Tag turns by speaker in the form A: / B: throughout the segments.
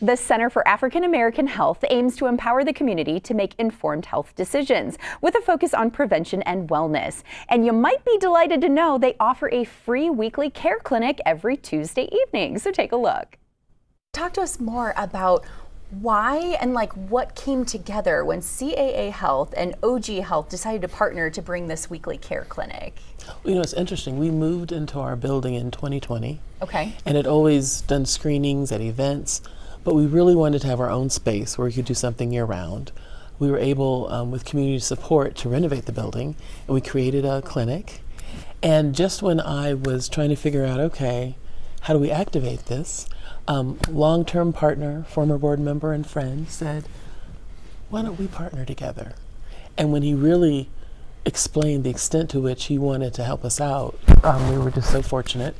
A: The Center for African American Health aims to empower the community to make informed health decisions with a focus on prevention and wellness. And you might be delighted to know they offer a free weekly care clinic every Tuesday evening. So take a look. Talk to us more about why and what came together when CAA Health and OG Health decided to partner to bring this weekly care clinic.
B: Well, it's interesting. We moved into our building in 2020.
A: Okay.
B: And had always done screenings at events, but we really wanted to have our own space where we could do something year round. We were able, with community support, to renovate the building, and we created a clinic. And just when I was trying to figure out, okay, how do we activate this? Long-term partner, former board member and friend said, why don't we partner together? And when he really explained the extent to which he wanted to help us out, we were just so fortunate,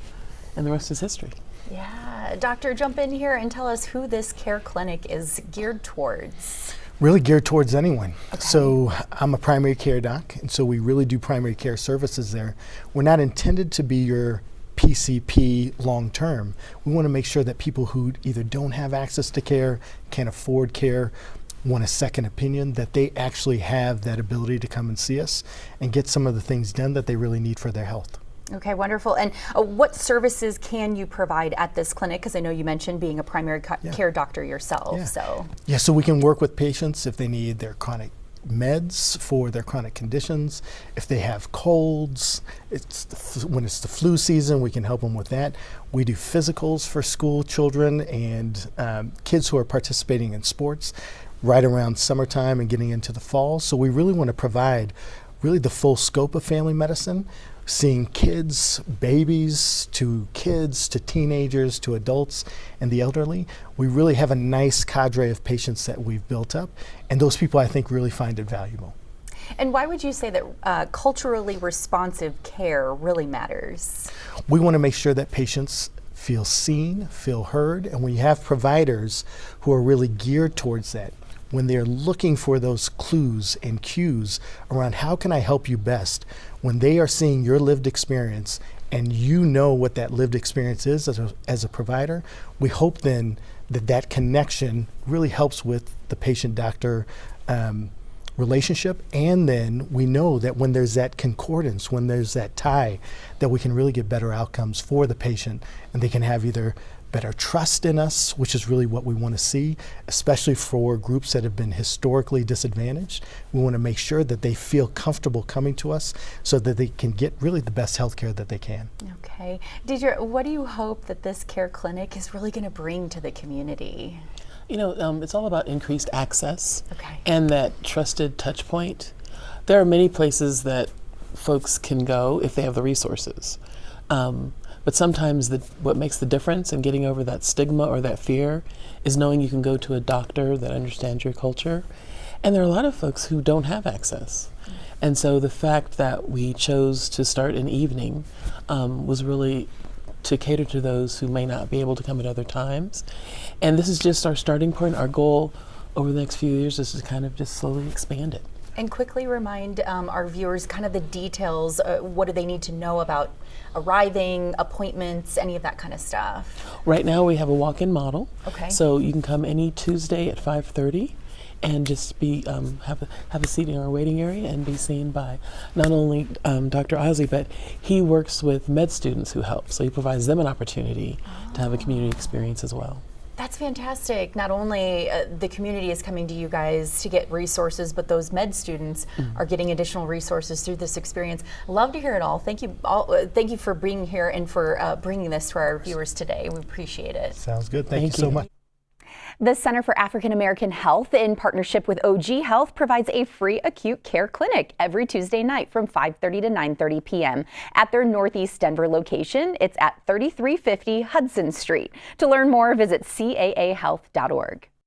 B: and the rest is history.
A: Yeah, doctor, jump in here and tell us who this care clinic is geared towards.
C: Really geared towards anyone.
A: Okay.
C: So I'm a primary care doc, and so we really do primary care services there. We're not intended to be your PCP long term. We want to make sure that people who either don't have access to care, can't afford care, want a second opinion, that they actually have that ability to come and see us and get some of the things done that they really need for their health.
A: Okay, wonderful. And what services can you provide at this clinic? Because I know you mentioned being a primary care doctor yourself.
C: So we can work with patients if they need their chronic meds for their chronic conditions. If they have colds, when it's the flu season, we can help them with that. We do physicals for school children and kids who are participating in sports right around summertime and getting into the fall. So we really want to provide really the full scope of family medicine, seeing kids, babies, to kids, to teenagers, to adults, and the elderly. We really have a nice cadre of patients that we've built up, and those people I think really find it valuable.
A: And why would you say that culturally responsive care really matters?
C: We want to make sure that patients feel seen, feel heard, and we have providers who are really geared towards that. When they're looking for those clues and cues around how can I help you best, when they are seeing your lived experience and you know what that lived experience is as a provider, we hope then that connection really helps with the patient-doctor relationship, and then we know that when there's that concordance, when there's that tie, that we can really get better outcomes for the patient, and they can have either better trust in us, which is really what we want to see, especially for groups that have been historically disadvantaged. We want to make sure that they feel comfortable coming to us so that they can get really the best health care that they can.
A: Okay. Deidre, what do you hope that this care clinic is really going to bring to the community?
B: It's all about increased access
A: Okay.
B: and that trusted touch point. There are many places that folks can go if they have the resources. But sometimes what makes the difference in getting over that stigma or that fear is knowing you can go to a doctor that understands your culture. And there are a lot of folks who don't have access. And so the fact that we chose to start an evening was really to cater to those who may not be able to come at other times. And this is just our starting point. Our goal over the next few years is to kind of just slowly expand it.
A: And quickly remind our viewers kind of the details. What do they need to know about arriving, appointments, any of that kind of stuff?
B: Right now we have a walk-in model.
A: Okay.
B: So you can come any Tuesday at 5:30 and just be have a seat in our waiting area and be seen by not only Dr. Osley, but he works with med students who help. So he provides them an opportunity to have a community experience as well.
A: That's fantastic. Not only the community is coming to you guys to get resources, but those med students are getting additional resources through this experience. Love to hear it all. Thank you Thank you for being here and for bringing this to our viewers today. We appreciate it.
C: Sounds good. Thank you so much.
A: The Center for African American Health, in partnership with OG Health, provides a free acute care clinic every Tuesday night from 5:30 to 9:30 p.m. at their Northeast Denver location. It's at 3350 Hudson Street. To learn more, visit caahealth.org.